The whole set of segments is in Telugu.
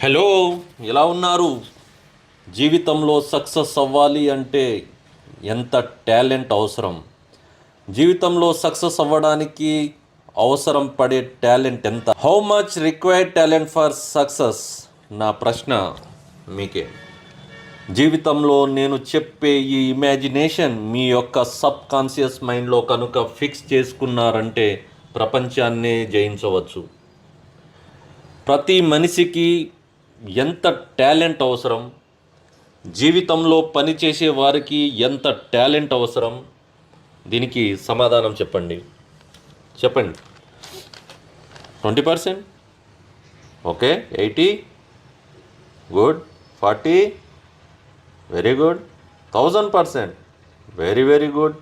హలో, ఎలా ఉన్నారు? జీవితంలో సక్సెస్ అవ్వాలి అంటే ఎంత టాలెంట్ అవసరం? జీవితంలో సక్సెస్ అవ్వడానికి అవసరం పడే టాలెంట్ ఎంత? How much required talent for success? నా ప్రశ్న మీకే. జీవితంలో నేను చెప్పే ఈ ఇమాజినేషన్ మీ యొక్క సబ్ కాన్షియస్ మైండ్లో కనుక ఫిక్స్ చేసుకున్నారంటే ప్రపంచాన్నే జయించవచ్చు. ప్రతి మనిషికి ఎంత టాలెంట్ అవసరం, జీవితంలో పనిచేసే వారికి ఎంత టాలెంట్ అవసరం, దీనికి సమాధానం చెప్పండి. 20%, okay, 80, good, 40, very good, 1000%, very very good.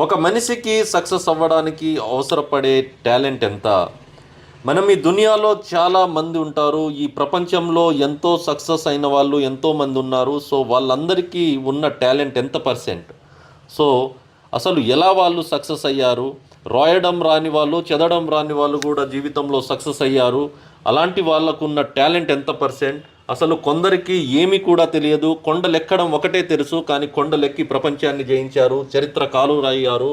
ఒక మనిషికి సక్సెస్ అవ్వడానికి అవసరపడే టాలెంట్ ఎంత? మనం ఈ దునియాలో చాలా మంది ఉంటారు. ఈ ప్రపంచంలో ఎంతో సక్సెస్ అయిన వాళ్ళు ఎంతోమంది ఉన్నారు. సో వాళ్ళందరికీ ఉన్న టాలెంట్ ఎంత పర్సెంట్? సో అసలు ఎలా వాళ్ళు సక్సెస్ అయ్యారు? రాయడం రాని వాళ్ళు, చదవడం రాని వాళ్ళు కూడా జీవితంలో సక్సెస్ అయ్యారు. అలాంటి వాళ్ళకున్న టాలెంట్ ఎంత పర్సెంట్? అసలు కొందరికి ఏమీ కూడా తెలియదు. కొండలెక్కడం ఒకటే తెలుసు, కానీ కొండలెక్కి ప్రపంచాన్ని జయించారు, చరిత్రకారులు అయ్యారు.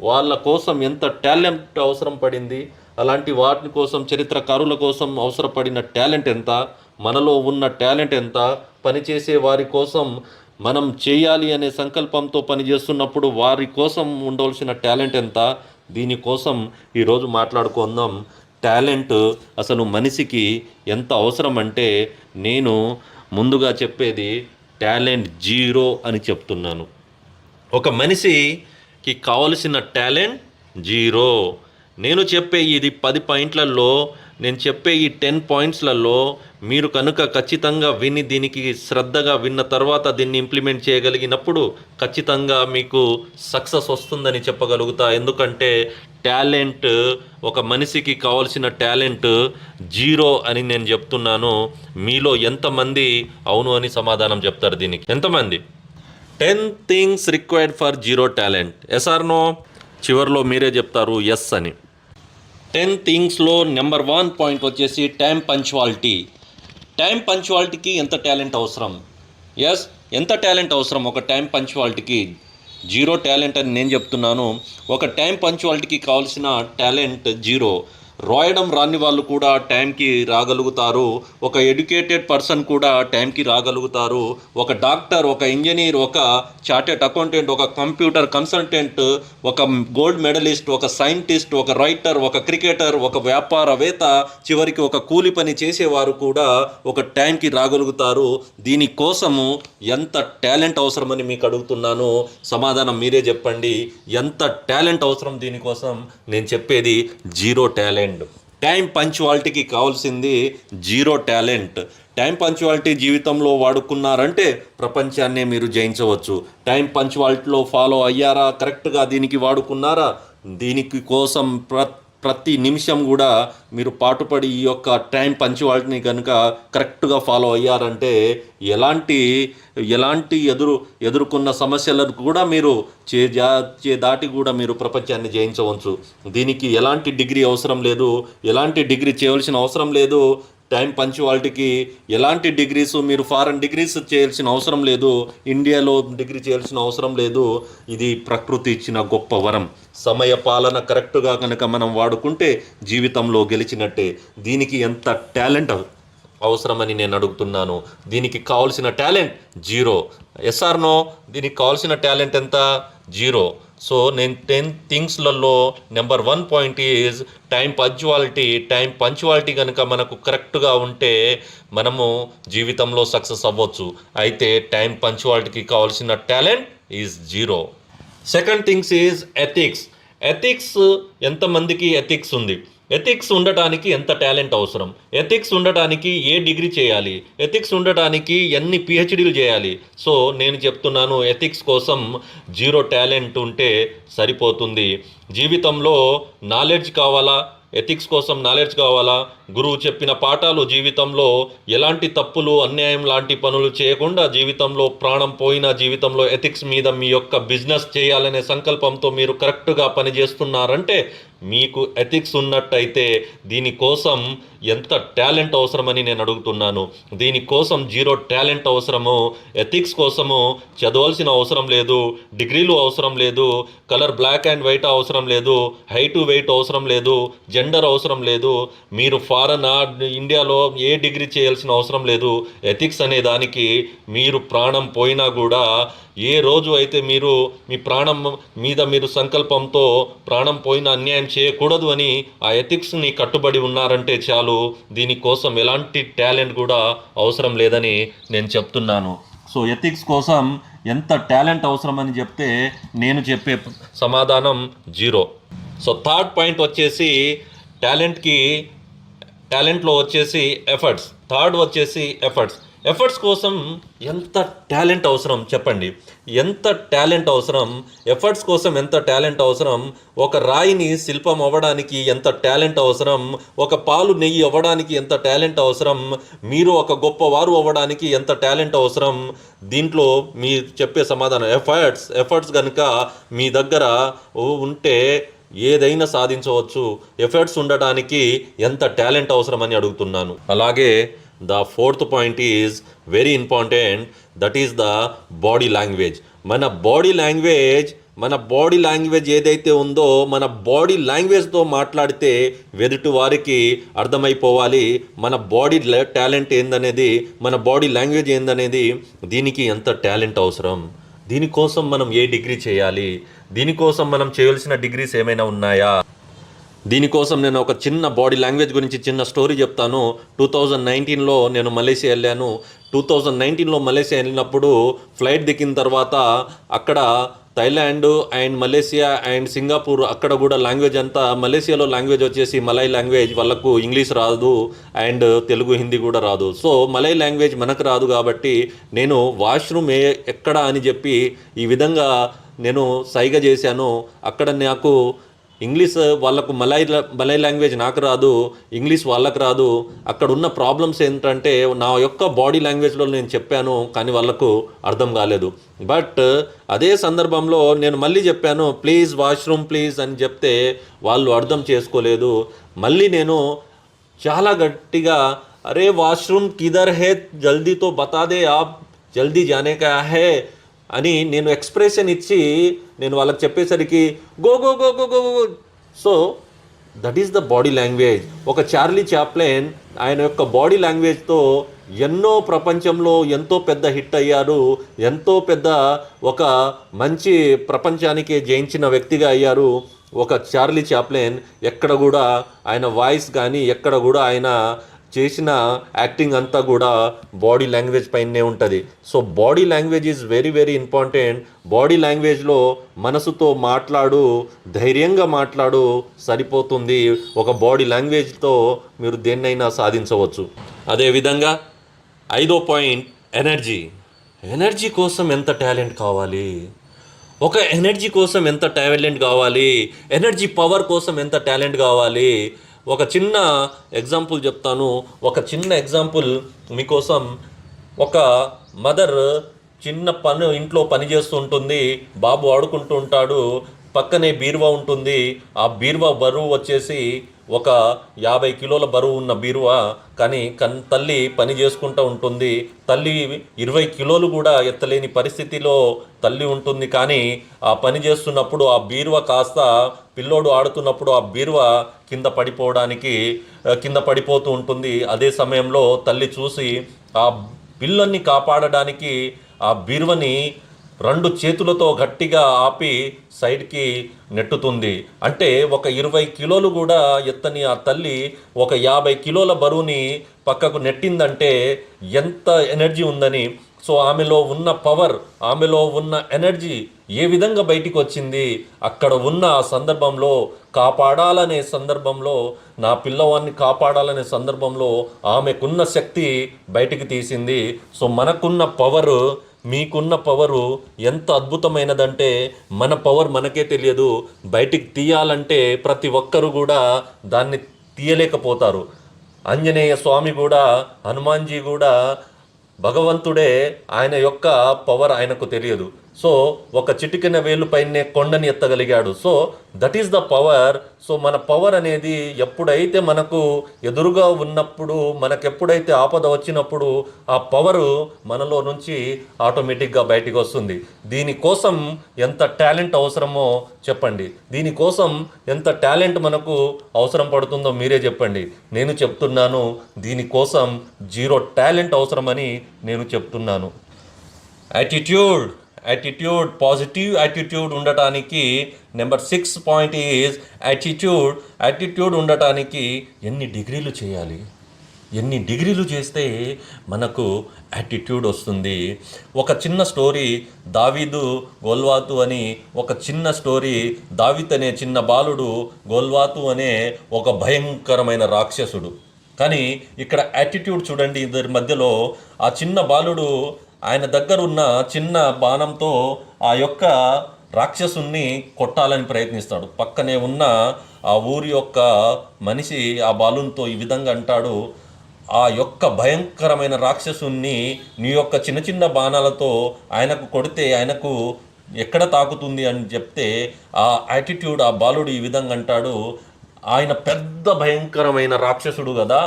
వాళ్ళ కోసం ఎంత టాలెంట్ అవసరం పడింది? అలాంటి వాటి కోసం, చరిత్రకారుల కోసం అవసరపడిన టాలెంట్ ఎంత? మనలో ఉన్న టాలెంట్ ఎంత? పనిచేసే వారి కోసం మనం చేయాలి అనే సంకల్పంతో పనిచేస్తున్నప్పుడు వారి కోసం ఉండవలసిన టాలెంట్ ఎంత? దీనికోసం ఈరోజు మాట్లాడుకుందాం. టాలెంట్ అసలు మనిషికి ఎంత అవసరం అంటే, నేను ముందుగా చెప్పేది టాలెంట్ జీరో అని చెప్తున్నాను. ఒక మనిషికి కావలసిన టాలెంట్ జీరో. నేను చెప్పే ఇది 10 పాయింట్లలో, నేను చెప్పే ఈ 10 పాయింట్స్లలో మీరు కనుక ఖచ్చితంగా విని దీనికి శ్రద్ధగా విన్న తర్వాత దీన్ని ఇంప్లిమెంట్ చేయగలిగినప్పుడు ఖచ్చితంగా మీకు సక్సెస్ వస్తుందని చెప్పగలుగుతా. ఎందుకంటే టాలెంట్, ఒక మనిషికి కావాల్సిన టాలెంట్ జీరో అని నేను చెప్తున్నాను. మీలో ఎంతమంది అవును అని సమాధానం చెప్తారు దీనికి? ఎంతమంది? 10 things required for zero talent. Yes or no? చివరిలో మీరే చెప్తారు ఎస్ అని. 10 థింగ్స్లో నెంబర్ 1 పాయింట్ వచ్చేసి టైం పంక్చువాలిటీ. టైం పంక్చువాలిటీకి ఎంత టాలెంట్ అవసరం? ఎస్, ఎంత టాలెంట్ అవసరం ఒక టైం పంక్చువాలిటీకి? జీరో టాలెంట్ అని నేను చెప్తున్నాను. ఒక టైం పంక్చువాలిటీకి కావాల్సిన టాలెంట్ జీరో. రాయడం రాని వాళ్ళు కూడా టైంకి రాగలుగుతారు. ఒక ఎడ్యుకేటెడ్ పర్సన్ కూడా టైంకి రాగలుగుతారు. ఒక డాక్టర్, ఒక ఇంజనీర్, ఒక చార్టెడ్ అకౌంటెంట్, ఒక కంప్యూటర్ కన్సల్టెంట్, ఒక గోల్డ్ మెడలిస్ట్, ఒక సైంటిస్ట్, ఒక రైటర్, ఒక క్రికెటర్, ఒక వ్యాపారవేత్త, చివరికి ఒక కూలి పని చేసేవారు కూడా ఒక టైంకి రాగలుగుతారు. దీనికోసము ఎంత టాలెంట్ అవసరమని మీకు అడుగుతున్నాను. సమాధానం మీరే చెప్పండి. ఎంత టాలెంట్ అవసరం దీనికోసం? నేను చెప్పేది జీరో టాలెంట్. టైం పంక్చువాలిటీకి కావాల్సింది జీరో టాలెంట్. టైం పంక్చువాలిటీ జీవితంలో వాడుకున్నారంటే ప్రపంచాన్నే మీరు జయించవచ్చు. టైం పంక్చువాలిటీలో ఫాలో అయ్యారా? కరెక్ట్గా దీనికి వాడుకున్నారా? దీనికి కోసం ప్రతి నిమిషం కూడా మీరు పాటుపడి ఈ యొక్క టైం పంక్చువాలిటీని కనుక కరెక్ట్గా ఫాలో అయ్యారంటే ఎలాంటి ఎదుర్కొన్న సమస్యలను కూడా మీరు దాటి కూడా మీరు ప్రపంచాన్ని జయించవచ్చు. దీనికి ఎలాంటి డిగ్రీ అవసరం లేదు, ఎలాంటి డిగ్రీ చేయవలసిన అవసరం లేదు. టైం పంక్చువాలిటీకి ఎలాంటి డిగ్రీస్, మీరు ఫారెన్ డిగ్రీస్ చేయాల్సిన అవసరం లేదు, ఇండియాలో డిగ్రీ చేయాల్సిన అవసరం లేదు. ఇది ప్రకృతి ఇచ్చిన గొప్ప వరం. సమయ పాలన కరెక్ట్గా కనుక మనం వాడుకుంటే జీవితంలో గెలిచినట్టే. దీనికి ఎంత టాలెంట్ అవసరమని నేను అడుగుతున్నాను. దీనికి కావాల్సిన talent zero. Yes or no? దీనికి కావాల్సిన టాలెంట్ ఎంత? జీరో. సో నేను 10 థింగ్స్లలో number 1 point is time punctuality. Time punctuality కనుక మనకు కరెక్ట్గా ఉంటే మనము జీవితంలో సక్సెస్ అవ్వచ్చు. అయితే టైం పంక్చువాలిటీకి కావాల్సిన talent is zero. Second things is ethics. Ethics, ఎంతమందికి ఎథిక్స్ ఉంది? ఎథిక్స్ ఉండటానికి ఎంత టాలెంట్ అవసరం? ఎథిక్స్ ఉండటానికి ఏ డిగ్రీ చేయాలి? ఎథిక్స్ ఉండటానికి ఎన్ని పిహెచ్డీలు చేయాలి? సో నేను చెప్తున్నాను, ఎథిక్స్ కోసం జీరో టాలెంట్ ఉంటే సరిపోతుంది. జీవితంలో నాలెడ్జ్ కావాలా? ఎథిక్స్ కోసం నాలెడ్జ్ కావాలా? గురువు చెప్పిన పాఠాలు జీవితంలో ఎలాంటి తప్పులు అన్యాయం లాంటి పనులు చేయకుండా జీవితంలో ప్రాణం పోయిన జీవితంలో ఎథిక్స్ మీద మీ యొక్క బిజినెస్ చేయాలనే సంకల్పంతో మీరు కరెక్ట్గా పనిచేస్తున్నారంటే మీకు ఎథిక్స్ ఉన్నట్టయితే దీనికోసం ఎంత టాలెంట్ అవసరమని నేను అడుగుతున్నాను. దీనికోసం జీరో టాలెంట్ అవసరము. ఎథిక్స్ కోసము చదవాల్సిన అవసరం లేదు, డిగ్రీలు అవసరం లేదు, కలర్ బ్లాక్ అండ్ వైట్ అవసరం లేదు, హైటు వెయిట్ అవసరం లేదు, జెండర్ అవసరం లేదు, మీరు ఫారెన్ ఇండియాలో ఏ డిగ్రీ చేయాల్సిన అవసరం లేదు. ఎథిక్స్ అనే దానికి మీరు ప్రాణం పోయినా కూడా ఏ రోజు అయితే మీరు మీ ప్రాణం మీద మీరు సంకల్పంతో ప్రాణం పోయిన అన్యాయం చేయకూడదు అని ఆ ఎథిక్స్ని కట్టుబడి ఉన్నారంటే చాలు. దీనికోసం ఎలాంటి టాలెంట్ కూడా అవసరం లేదని నేను చెప్తున్నాను. సో ఎథిక్స్ కోసం ఎంత టాలెంట్ అవసరమని చెప్తే నేను చెప్పే సమాధానం జీరో. సో థర్డ్ పాయింట్ వచ్చేసి టాలెంట్లో వచ్చేసి ఎఫర్ట్స్. థర్డ్ వచ్చేసి ఎఫర్ట్స్ కోసం ఎంత టాలెంట్ అవసరం చెప్పండి. ఎంత టాలెంట్ అవసరం, ఎఫర్ట్స్ కోసం ఎంత టాలెంట్ అవసరం. ఒక రాయిని శిల్పం అవ్వడానికి ఎంత టాలెంట్ అవసరం, ఒక పాలు నెయ్యి అవ్వడానికి ఎంత టాలెంట్ అవసరం, మీరు ఒక గొప్పవారు అవ్వడానికి ఎంత టాలెంట్ అవసరం. దీంట్లో మీరు చెప్పే సమాధానం ఎఫర్ట్స్ కనుక మీ దగ్గర ఉంటే ఏదైనా సాధించవచ్చు. ఎఫర్ట్స్ ఉండడానికి ఎంత టాలెంట్ అవసరమని అడుగుతున్నాను. అలాగే the fourth point is very important, that is the body language. మన బాడీ లాంగ్వేజ్ ఏదైతే ఉందో మన బాడీ లాంగ్వేజ్తో మాట్లాడితే ఎదుటి వారికి అర్థమైపోవాలి మన బాడీ టాలెంట్ ఏందనేది, మన బాడీ లాంగ్వేజ్ ఏందనేది. దీనికి ఎంత టాలెంట్ అవసరం, దీనికోసం మనం ఏ డిగ్రీ చేయాలి, దీనికోసం మనం చేయాల్సిన డిగ్రీస్ ఏమైనా ఉన్నాయా. దీనికోసం నేను ఒక చిన్న బాడీ లాంగ్వేజ్ గురించి చిన్న స్టోరీ చెప్తాను. 2019లో నేను మలేషియా వెళ్ళాను. 2019లో మలేషియా వెళ్ళినప్పుడు ఫ్లైట్ దిగిన తర్వాత అక్కడ Thailand and Malaysia and Singapore అక్కడ కూడా లాంగ్వేజ్ అంతా, మలేషియాలో లాంగ్వేజ్ వచ్చేసి మలై లాంగ్వేజ్, వాళ్ళకు ఇంగ్లీష్ రాదు అండ్ తెలుగు హిందీ కూడా రాదు. సో మలై లాంగ్వేజ్ మనకు రాదు కాబట్టి నేను వాష్రూమ్ ఎక్కడ అని చెప్పి ఈ విధంగా నేను సైగ చేశాను. అక్కడ నాకు ఇంగ్లీష్ వాళ్ళకు మలై లాంగ్వేజ్ నాకు రాదు, ఇంగ్లీష్ వాళ్ళకు రాదు. అక్కడ ఉన్న ప్రాబ్లమ్స్ ఏంటంటే నా యొక్క బాడీ లాంగ్వేజ్లో నేను చెప్పాను కానీ వాళ్ళకు అర్థం కాలేదు. బట్ అదే సందర్భంలో నేను మళ్ళీ చెప్పాను ప్లీజ్ వాష్రూమ్ ప్లీజ్ అని చెప్తే వాళ్ళు అర్థం చేసుకోలేదు. మళ్ళీ నేను చాలా గట్టిగా అరే వాష్రూమ్ కిదర్ హే జల్దీతో బతాదే ఆప్ జల్దీ జానే కా హే అని నేను ఎక్స్ప్రెషన్ ఇచ్చి నేను వాళ్ళకి చెప్పేసరికి go go go go go go. So that is the body language. ఒక చార్లీ చాప్లిన్ ఆయన యొక్క బాడీ లాంగ్వేజ్తో ఎన్నో ప్రపంచంలో ఎంతో పెద్ద హిట్ అయ్యారు, ఎంతో పెద్ద ఒక మంచి ప్రపంచానికి జయించిన వ్యక్తిగా అయ్యారు ఒక చార్లీ చాప్లిన్. ఎక్కడ కూడా ఆయన వాయిస్ కానీ ఎక్కడ కూడా ఆయన చేసిన యాక్టింగ్ అంతా కూడా బాడీ లాంగ్వేజ్ పైనే ఉంటుంది. So body language is very very important. Body లాంగ్వేజ్లో మనసుతో మాట్లాడు, ధైర్యంగా మాట్లాడు సరిపోతుంది. ఒక బాడీ లాంగ్వేజ్తో మీరు దేన్నైనా సాధించవచ్చు. అదేవిధంగా 5వ పాయింట్ ఎనర్జీ కోసం ఎంత టాలెంట్ కావాలి, ఒక ఎనర్జీ కోసం ఎంత టాలెంట్ కావాలి, ఎనర్జీ పవర్ కోసం ఎంత టాలెంట్ కావాలి. ఒక చిన్న ఎగ్జాంపుల్ చెప్తాను. ఒక చిన్న ఎగ్జాంపుల్ మీకోసం. ఒక మదర్ చిన్న ఇంట్లో పని చేస్తూ ఉంటుంది, బాబు ఆడుకుంటూ ఉంటాడు, పక్కనే బీరువా ఉంటుంది. ఆ బీరువా బరువు వచ్చేసి ఒక 50 కిలోల బరువు ఉన్న బీరువా. కానీ తల్లి పని చేసుకుంటూ ఉంటుంది. తల్లి 20 కిలోలు కూడా ఎత్తలేని పరిస్థితిలో తల్లి ఉంటుంది. కానీ ఆ పని చేస్తున్నప్పుడు ఆ బీరువా కాస్త పిల్లోడు ఆడుతున్నప్పుడు ఆ బీరువా కింద పడిపోతూ ఉంటుంది. అదే సమయంలో తల్లి చూసి ఆ పిల్లల్ని కాపాడడానికి ఆ బీరువని 2 చేతులతో గట్టిగా ఆపి సైడ్కి నెట్టుతుంది. అంటే ఒక 20 కిలోలు కూడా ఎత్తని ఆ తల్లి ఒక 50 కిలోల బరువుని పక్కకు నెట్టిందంటే ఎంత ఎనర్జీ ఉందని. సో ఆమెలో ఉన్న పవర్, ఆమెలో ఉన్న ఎనర్జీ ఏ విధంగా బయటికి వచ్చింది. అక్కడ ఉన్న ఆ సందర్భంలో కాపాడాలనే సందర్భంలో, నా పిల్లవాడిని కాపాడాలనే సందర్భంలో ఆమెకున్న శక్తి బయటికి తీసింది. సో మనకున్న పవరు, మీకున్న పవరు ఎంత అద్భుతమైనదంటే మన పవర్ మనకే తెలియదు. బయటికి తీయాలంటే ప్రతి ఒక్కరు కూడా దాన్ని తీయలేకపోతారు. ఆంజనేయ స్వామి కూడా, హనుమాన్జీ కూడా భగవంతుడే, ఆయన యొక్క పవర్ ఆయనకు తెలియదు. సో ఒక చిటికెన వేలు పైనే కొండని ఎత్తగలిగాడు. So that is the power. So మన పవర్ అనేది ఎప్పుడైతే మనకు ఎదురుగా ఉన్నప్పుడు, మనకెప్పుడైతే ఆపద వచ్చినప్పుడు ఆ పవరు మనలో నుంచి ఆటోమేటిక్గా బయటికి వస్తుంది. దీనికోసం ఎంత టాలెంట్ అవసరమో చెప్పండి. దీనికోసం ఎంత టాలెంట్ మనకు అవసరం పడుతుందో మీరే చెప్పండి. నేను చెప్తున్నాను, దీనికోసం 0 టాలెంట్ అవసరమని నేను చెప్తున్నాను. యాటిట్యూడ్, పాజిటివ్ యాటిట్యూడ్ ఉండటానికి నెంబర్ 6 పాయింట్ ఈజ్ యాటిట్యూడ్ ఉండటానికి ఎన్ని డిగ్రీలు చేయాలి, ఎన్ని డిగ్రీలు చేస్తే మనకు యాటిట్యూడ్ వస్తుంది. ఒక చిన్న స్టోరీ, దావీదు గోల్వాతు అని ఒక చిన్న స్టోరీ. దావీద్ అనే చిన్న బాలుడు గోల్వాతు అనే ఒక భయంకరమైన రాక్షసుడు. కానీ ఇక్కడ యాటిట్యూడ్ చూడండి. ఇద్దరి మధ్యలో ఆ చిన్న బాలుడు ఆయన దగ్గర ఉన్న చిన్న బాణంతో ఆ యొక్క రాక్షసుని కొట్టాలని ప్రయత్నిస్తాడు. పక్కనే ఉన్న ఆ ఊరి యొక్క మనిషి ఆ బాలునితో ఈ విధంగా అంటాడు, ఆ యొక్క భయంకరమైన రాక్షసుని నీ యొక్క చిన్న చిన్న బాణాలతో ఆయనకు కొడితే ఆయనకు ఎక్కడ తాకుతుంది అని చెప్తే, ఆ యాటిట్యూడ్ ఆ బాలుడు ఈ విధంగా అంటాడు, ఆయన పెద్ద భయంకరమైన రాక్షసుడు కదా,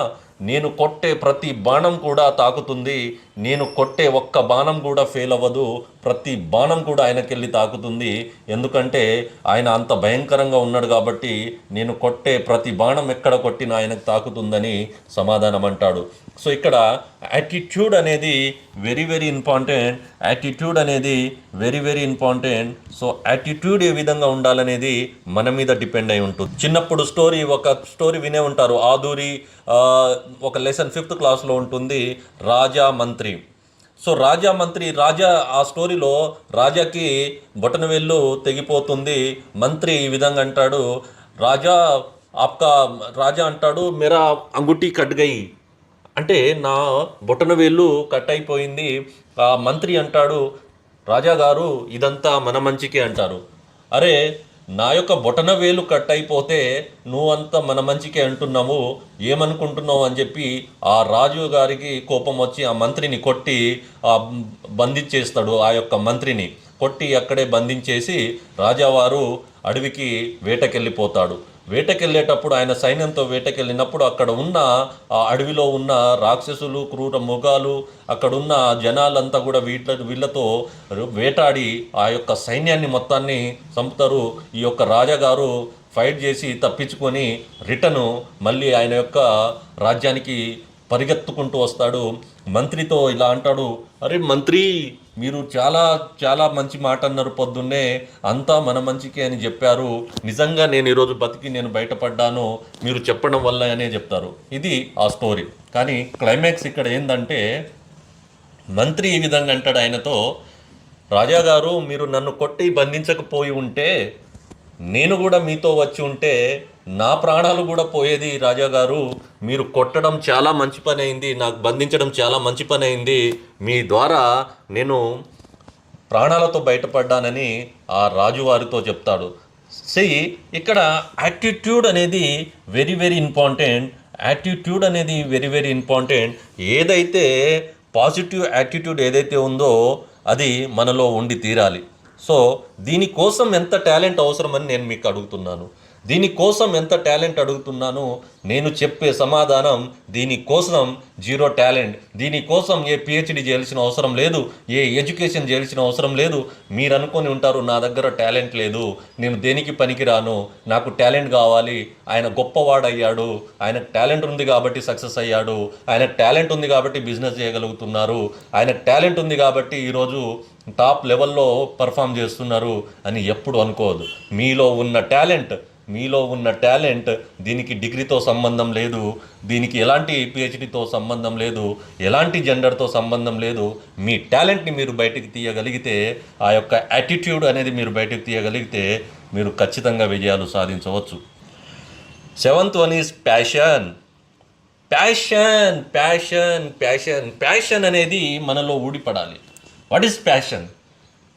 నేను కొట్టే ప్రతి బాణం కూడా తాకుతుంది, నేను కొట్టే ఒక్క బాణం కూడా ఫెయిల్ అవ్వదు, ప్రతి బాణం కూడా ఆయనకెళ్ళి తాకుతుంది, ఎందుకంటే ఆయన అంత భయంకరంగా ఉన్నాడు కాబట్టి నేను కొట్టే ప్రతి బాణం ఎక్కడ కొట్టినా ఆయనకు తాకుతుందని సమాధానం అంటాడు. సో ఇక్కడ యాటిట్యూడ్ అనేది వెరీ వెరీ ఇంపార్టెంట్. యాటిట్యూడ్ అనేది very very important. So attitude ఏ విధంగా ఉండాలనేది మన మీద డిపెండ్ అయి ఉంటుంది. చిన్నప్పుడు ఒక స్టోరీ వినే ఉంటారు, ఆదూరి, ఒక లెసన్ 5th క్లాస్లో ఉంటుంది, రాజా మంత్రి. సో రాజా ఆ స్టోరీలో రాజాకి బొటనవేళ్ళు తెగిపోతుంది. మంత్రి ఈ విధంగా అంటాడు, రాజా అంటాడు, మేరా అంగుటి కట్ గయి, అంటే నా బొటనవేళ్ళు కట్ అయిపోయింది. ఆ మంత్రి అంటాడు, రాజాగారు ఇదంతా మన మంచికే అంటారు. అరే, నా యొక్క బొటనవేలు కట్ అయిపోతే నువ్వంతా మన మంచికే అంటున్నావు, ఏమనుకుంటున్నావు అని చెప్పి ఆ రాజు గారికి కోపం వచ్చి ఆ మంత్రిని కొట్టి బంధించేస్తాడు. ఆ యొక్క మంత్రిని కొట్టి అక్కడే బంధించేసి రాజావారు అడవికి వేటకెళ్ళిపోతాడు. వేటకెళ్ళేటప్పుడు ఆయన సైన్యంతో వేటకెళ్ళినప్పుడు అక్కడ ఉన్న ఆ అడవిలో ఉన్న రాక్షసులు, క్రూర మృగాలు, అక్కడున్న జనాలంతా కూడా వీళ్ళతో వేటాడి ఆ యొక్క సైన్యాన్ని మొత్తాన్ని చంపుతారు. ఈ యొక్క రాజాగారు ఫైట్ చేసి తప్పించుకొని రిటర్ను మళ్ళీ ఆయన యొక్క రాజ్యానికి పరిగెత్తుకుంటూ వస్తాడు. మంత్రితో ఇలా అంటాడు, అరే మంత్రి, మీరు చాలా చాలా మంచి మాట అన్నారు, పొద్దున్నే అంతా మన మంచికే అని చెప్పారు, నిజంగా నేను ఈరోజు బతికి నేను బయటపడ్డాను మీరు చెప్పడం వల్ల అనే చెప్తారు. ఇది ఆ స్టోరీ. కానీ క్లైమాక్స్ ఇక్కడ ఏంటంటే, మంత్రి ఈ విధంగా అంటాడు ఆయనతో, రాజాగారు మీరు నన్ను కొట్టి బంధించకపోయి ఉంటే, నేను కూడా మీతో వచ్చి ఉంటే నా ప్రాణాలు కూడా పోయేది రాజాగారు. మీరు కొట్టడం చాలా మంచి పని అయింది, నాకు బంధించడం చాలా మంచి పని అయింది, మీ ద్వారా నేను ప్రాణాలతో బయటపడ్డానని ఆ రాజువారితో చెప్తాడు. ఇక్కడ యాటిట్యూడ్ అనేది వెరీ వెరీ ఇంపార్టెంట్. యాటిట్యూడ్ అనేది వెరీ వెరీ ఇంపార్టెంట్. ఏదైతే పాజిటివ్ యాటిట్యూడ్ ఏదైతే ఉందో అది మనలో ఉండి తీరాలి. సో దీనికోసం ఎంత టాలెంట్ అవసరమని నేను మీకు అడుగుతున్నాను. నేను చెప్పే సమాధానం, దీనికోసం 0 టాలెంట్. దీనికోసం ఏ పిహెచ్డి చేయాల్సిన అవసరం లేదు, ఏ ఎడ్యుకేషన్ చేయాల్సిన అవసరం లేదు. మీరు అనుకొని ఉంటారు, నా దగ్గర టాలెంట్ లేదు, నేను దేనికి పనికిరాను, నాకు టాలెంట్ కావాలి. ఆయన గొప్పవాడయ్యాడు, ఆయన టాలెంట్ ఉంది కాబట్టి సక్సెస్ అయ్యాడు, ఆయన టాలెంట్ ఉంది కాబట్టి బిజినెస్ చేయగలుగుతున్నారు, ఆయన టాలెంట్ ఉంది కాబట్టి ఈరోజు టాప్ లెవెల్లో పర్ఫామ్ చేస్తున్నారు అని ఎప్పుడు అనుకోవద్దు. మీలో ఉన్న టాలెంట్ దీనికి డిగ్రీతో సంబంధం లేదు, దీనికి ఎలాంటి పిహెచ్డితో సంబంధం లేదు, ఎలాంటి జెండర్తో సంబంధం లేదు. మీ టాలెంట్ని మీరు బయటికి తీయగలిగితే, ఆ యొక్క యాటిట్యూడ్ అనేది మీరు బయటికి తీయగలిగితే మీరు ఖచ్చితంగా విజయాలు సాధించవచ్చు. 7th one is passion. Passion అనేది మనలో ఊడిపడాలి. What is passion?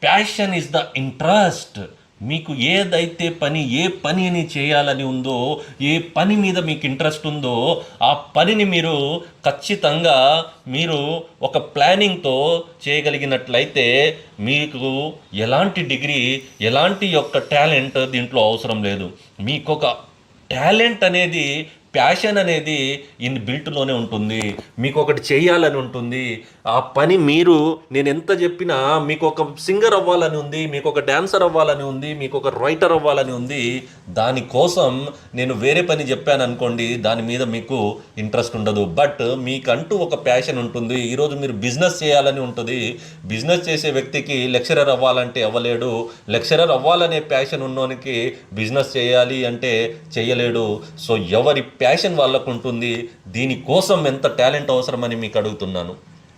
Passion is the interest. మీకు ఏదైతే ఏ పనిని చేయాలని ఉందో, ఏ పని మీద మీకు ఇంట్రెస్ట్ ఉందో ఆ పనిని మీరు ఖచ్చితంగా మీరు ఒక ప్లానింగ్తో చేయగలిగినట్లయితే మీకు ఎలాంటి డిగ్రీ, ఎలాంటి యొక్క టాలెంట్ దీంట్లో అవసరం లేదు. మీకు ఒక టాలెంట్ అనేది, ప్యాషన్ అనేది బిల్ట్లోనే ఉంటుంది. మీకు ఒకటి చేయాలని ఉంటుంది. ఆ పని మీరు, నేను ఎంత చెప్పినా మీకు ఒక సింగర్ అవ్వాలని ఉంది, మీకు ఒక డాన్సర్ అవ్వాలని ఉంది, మీకు ఒక రైటర్ అవ్వాలని ఉంది. దానికోసం నేను వేరే పని చెప్పాను అనుకోండి, దాని మీద మీకు ఇంట్రెస్ట్ ఉండదు. బట్ మీకంటూ ఒక ప్యాషన్ ఉంటుంది. ఈరోజు మీరు బిజినెస్ చేయాలని ఉంటుంది. బిజినెస్ చేసే వ్యక్తికి లెక్చరర్ అవ్వాలంటే అవ్వలేడు. లెక్చరర్ అవ్వాలనే ప్యాషన్ ఉన్నోనికి బిజినెస్ చేయాలి అంటే చేయలేడు. సో ఎవరి ప్యాషన్ వాళ్ళకు ఉంటుంది. దీనికోసం ఎంత టాలెంట్ అవసరమని మీకు అడుగుతున్నాను.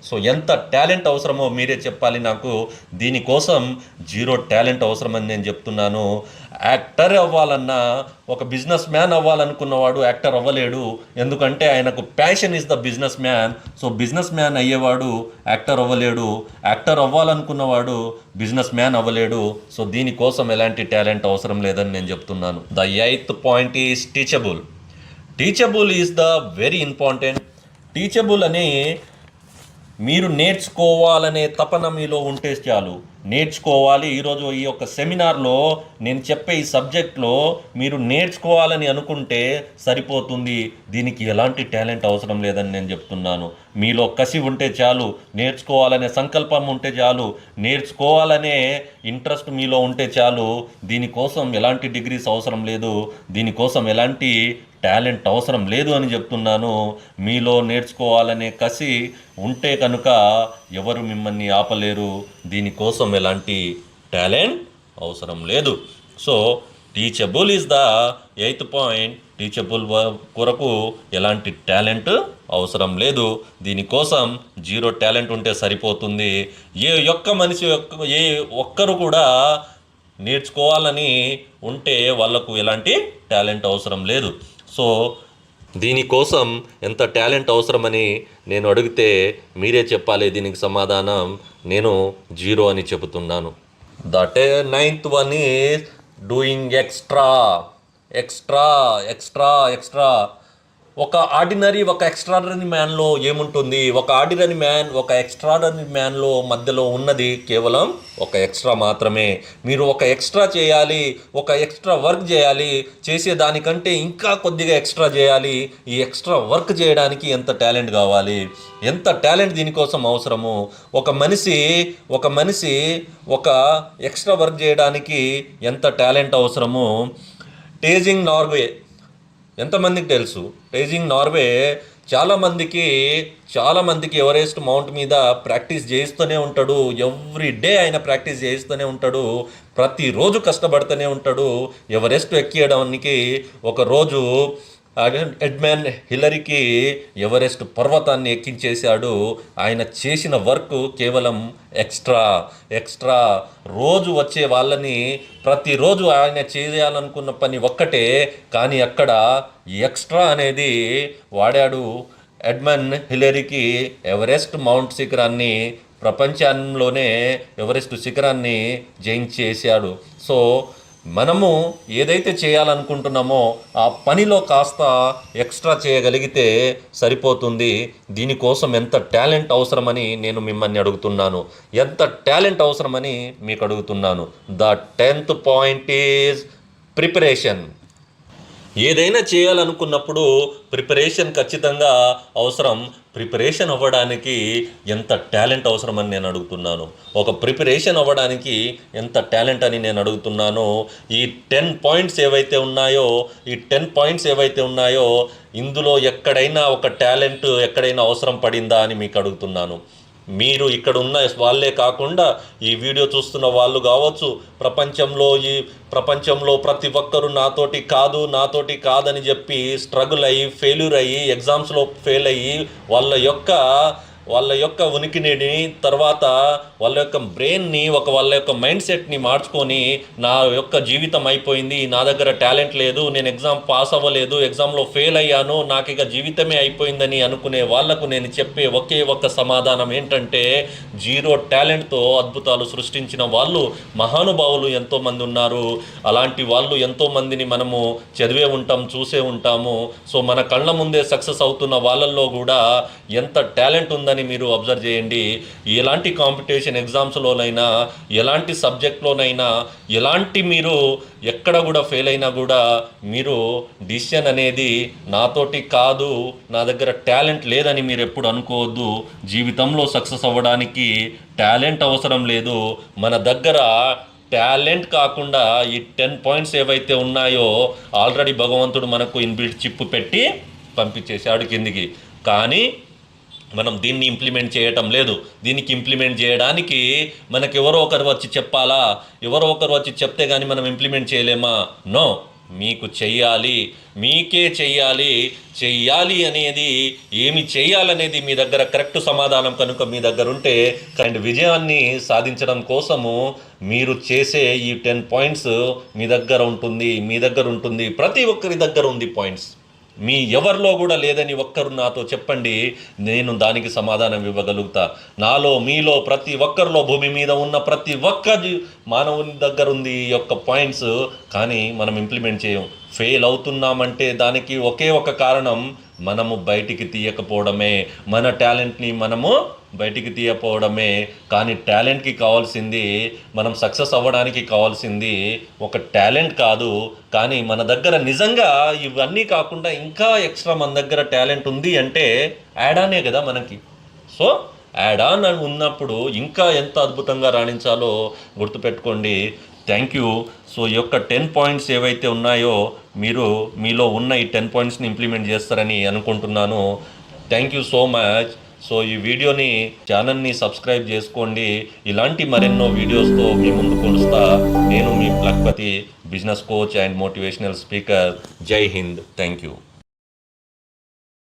సో ఎంత టాలెంట్ అవసరమో మీరే చెప్పాలి నాకు. దీనికోసం జీరో టాలెంట్ అవసరమని నేను చెప్తున్నాను. యాక్టర్ అవ్వాలన్నా, ఒక బిజినెస్ మ్యాన్ అవ్వాలనుకున్నవాడు యాక్టర్ అవ్వలేడు. ఎందుకంటే ఆయనకు passion is the businessman. సో బిజినెస్ మ్యాన్ అయ్యేవాడు యాక్టర్ అవ్వలేడు. యాక్టర్ అవ్వాలనుకున్నవాడు బిజినెస్ మ్యాన్ అవ్వలేడు. సో దీనికోసం ఎలాంటి టాలెంట్ అవసరం లేదని నేను చెప్తున్నాను. The 8th point is teachable. Teachable is the very important. Teachable అని మీరు నేర్చుకోవాలనే తపన మీలో ఉంటే చాలు. నేర్చుకోవాలి. ఈరోజు ఈ యొక్క సెమినార్లో నేను చెప్పే ఈ సబ్జెక్ట్లో మీరు నేర్చుకోవాలని అనుకుంటే సరిపోతుంది. దీనికి ఎలాంటి టాలెంట్ అవసరం లేదని నేను చెప్తున్నాను. మీలో కసి ఉంటే చాలు, నేర్చుకోవాలనే సంకల్పం ఉంటే చాలు, నేర్చుకోవాలనే ఇంట్రెస్ట్ మీలో ఉంటే చాలు. దీనికోసం ఎలాంటి డిగ్రీస్ అవసరం లేదు, దీనికోసం ఎలాంటి టాలెంట్ అవసరం లేదు అని చెప్తున్నాను. మీలో నేర్చుకోవాలనే కసి ఉంటే కనుక ఎవరు మిమ్మల్ని ఆపలేరు. దీనికోసం ఎలాంటి టాలెంట్ అవసరం లేదు. So teachable is the 8th point. Teachable కొరకు ఎలాంటి టాలెంట్ అవసరం లేదు. దీనికోసం జీరో టాలెంట్ ఉంటే సరిపోతుంది. ఏ ఒక్కరు కూడా నేర్చుకోవాలని ఉంటే వాళ్ళకు ఎలాంటి టాలెంట్ అవసరం లేదు. సో దీనికోసం ఎంత టాలెంట్ అవసరమని నేను అడిగితే మీరే చెప్పాలి దీనికి సమాధానం. నేను జీరో అని చెబుతున్నాను. The 9th one is doing extra. ఒక ఎక్స్ట్రాడనరీ మ్యాన్లో ఏముంటుంది? ఒక ఎక్స్ట్రాడనరీ మ్యాన్లో మధ్యలో ఉన్నది కేవలం ఒక ఎక్స్ట్రా మాత్రమే. మీరు ఒక ఎక్స్ట్రా చేయాలి, ఒక ఎక్స్ట్రా వర్క్ చేయాలి, చేసేదానికంటే ఇంకా కొద్దిగా ఎక్స్ట్రా చేయాలి. ఈ ఎక్స్ట్రా వర్క్ చేయడానికి ఎంత టాలెంట్ కావాలి, ఎంత టాలెంట్ దీనికోసం అవసరము. ఒక మనిషి ఒక ఎక్స్ట్రా వర్క్ చేయడానికి ఎంత టాలెంట్ అవసరము. టేజింగ్ నార్వే ఎంతమందికి తెలుసు? టేజింగ్ నార్వే చాలామందికి ఎవరెస్ట్ మౌంట్ మీద ప్రాక్టీస్ చేయిస్తూనే ఉంటాడు. ఎవ్రీ డే ఆయన ప్రాక్టీస్ చేయిస్తూనే ఉంటాడు. ప్రతిరోజు కష్టపడుతూనే ఉంటాడు ఎవరెస్ట్ ఎక్కియడానికి. ఒకరోజు ఎడ్మండ్ హిల్లరీకి ఎవరెస్ట్ పర్వతాన్ని ఎక్కించేశాడు. ఆయన చేసిన వర్క్ కేవలం ఎక్స్ట్రా. రోజు వచ్చే వాళ్ళని ప్రతిరోజు ఆయన చేయాలనుకున్న పని ఒక్కటే, కానీ అక్కడ ఎక్స్ట్రా అనేది వాడాడు. ఎడ్మండ్ హిల్లరీకి ఎవరెస్ట్ మౌంట్ శిఖరాన్ని, ప్రపంచంలోనే ఎవరెస్ట్ శిఖరాన్ని జయించేశాడు. సో మనము ఏదైతే చేయాలనుకుంటున్నామో ఆ పనిలో కాస్త ఎక్స్ట్రా చేయగలిగితే సరిపోతుంది. దీనికోసం ఎంత టాలెంట్ అవసరమని నేను మిమ్మల్ని అడుగుతున్నాను. ఎంత టాలెంట్ అవసరమని మీకు అడుగుతున్నాను. The 10th point is preparation. ఏదైనా చేయాలనుకున్నప్పుడు ప్రిపరేషన్ ఖచ్చితంగా అవసరం. ప్రిపరేషన్ అవ్వడానికి ఎంత టాలెంట్ అవసరమని నేను అడుగుతున్నాను. ఒక ప్రిపరేషన్ అవ్వడానికి ఎంత టాలెంట్ అని నేను అడుగుతున్నాను. ఈ 10 పాయింట్స్ ఏవైతే ఉన్నాయో ఇందులో ఎక్కడైనా ఒక టాలెంట్ ఎక్కడైనా అవసరం పడిందా అని మీకు అడుగుతున్నాను. మీరు ఇక్కడ ఉన్న వాళ్ళే కాకుండా ఈ వీడియో చూస్తున్న వాళ్ళు కావచ్చు, ప్రపంచంలో ప్రతి ఒక్కరు నాతోటి కాదని చెప్పి స్ట్రగుల్ అయ్యి, ఫెయిల్యూర్ అయ్యి, ఎగ్జామ్స్లో ఫెయిల్ అయ్యి వాళ్ళ యొక్క వాళ్ళ యొక్క ఉనికిని తర్వాత వాళ్ళ యొక్క బ్రెయిన్ని వాళ్ళ యొక్క మైండ్ సెట్ని మార్చుకొని నా యొక్క జీవితం అయిపోయింది, నా దగ్గర టాలెంట్ లేదు, నేను ఎగ్జామ్ పాస్ అవ్వలేదు, ఎగ్జామ్లో ఫెయిల్ అయ్యాను, నాకు ఇక జీవితమే అయిపోయిందని అనుకునే వాళ్లకు నేను చెప్పే ఒకే ఒక్క సమాధానం ఏంటంటే, జీరో టాలెంట్తో అద్భుతాలు సృష్టించిన వాళ్ళు మహానుభావులు ఎంతోమంది ఉన్నారు. అలాంటి వాళ్ళు ఎంతోమందిని మనము చదివే ఉంటాం, చూసే ఉంటాము. సో మన కళ్ళ ముందే సక్సెస్ అవుతున్న వాళ్ళల్లో కూడా ఎంత టాలెంట్ ఉందని మీరు అబ్జర్వ్ చేయండి. ఎలాంటి కాంపిటీషన్ ఎగ్జామ్స్లోనైనా, ఎలాంటి సబ్జెక్ట్లోనైనా, ఎలాంటి మీరు ఎక్కడ కూడా ఫెయిల్ అయినా కూడా మీరు డిసిషన్ అనేది నాతోటి కాదు, నా దగ్గర టాలెంట్ లేదని మీరు ఎప్పుడు అనుకోవద్దు. జీవితంలో సక్సెస్ అవ్వడానికి టాలెంట్ అవసరం లేదు. మన దగ్గర టాలెంట్ కాకుండా ఈ 10 పాయింట్స్ ఏవైతే ఉన్నాయో ఆల్రెడీ భగవంతుడు మనకు ఇన్బిల్ట్ చిప్ పెట్టి పంపించేశాడు కిందికి. కానీ మనం దీన్ని ఇంప్లిమెంట్ చేయటం లేదు. దీనికి ఇంప్లిమెంట్ చేయడానికి మనకు ఎవరో ఒకరు వచ్చి చెప్పాలా? ఎవరో ఒకరు వచ్చి చెప్తే కానీ మనం ఇంప్లిమెంట్ చేయలేమా? నో, మీకు చెయ్యాలి, మీకే చెయ్యాలి అనేది ఏమి చెయ్యాలనేది మీ దగ్గర కరెక్ట్ సమాధానం కనుక మీ దగ్గర ఉంటే అండ్ విజయాన్ని సాధించడం కోసము మీరు చేసే ఈ 10 పాయింట్స్ మీ దగ్గర ఉంటుంది. ప్రతి ఒక్కరి దగ్గర ఉంది పాయింట్స్. మీ ఎవరిలో కూడా లేదని ఒక్కరు నాతో చెప్పండి, నేను దానికి సమాధానం ఇవ్వగలుగుతా. నాలో, మీలో, ప్రతి ఒక్కరిలో, భూమి మీద ఉన్న ప్రతి ఒక్క మానవుని దగ్గర ఉంది ఈ యొక్క పాయింట్స్. కానీ మనం ఇంప్లిమెంట్ చేయం. ఫెయిల్ అవుతున్నామంటే దానికి ఒకే ఒక కారణం, మనము బయటికి తీయకపోవడమే. మన టాలెంట్ని మనము బయటికి తీయకపోవడమే. కానీ టాలెంట్కి కావాల్సింది, మనం సక్సెస్ అవ్వడానికి కావాల్సింది ఒక టాలెంట్ కాదు. కానీ మన దగ్గర నిజంగా ఇవన్నీ కాకుండా ఇంకా ఎక్స్ట్రా మన దగ్గర టాలెంట్ ఉంది అంటే యాడ్ ఆనే కదా మనకి. సో యాడ్ ఆన్ అని ఉన్నప్పుడు ఇంకా ఎంత అద్భుతంగా రాణించాలో గుర్తుపెట్టుకోండి. Thank you. సో ఈ యొక్క 10 పాయింట్స్ ఏవైతే ఉన్నాయో మీరు మీలో ఉన్న ఈ 10 పాయింట్స్ని ఇంప్లిమెంట్ చేస్తారని అనుకుంటున్నాను. Thank you so much. So ఈ వీడియోని, ఛానల్ని సబ్స్క్రైబ్ చేసుకోండి. ఇలాంటి మరెన్నో వీడియోస్తో మీ ముందు కొలుస్తా. నేను మీ Lakhpati, business coach and motivational speaker. Jai Hind. Thank you.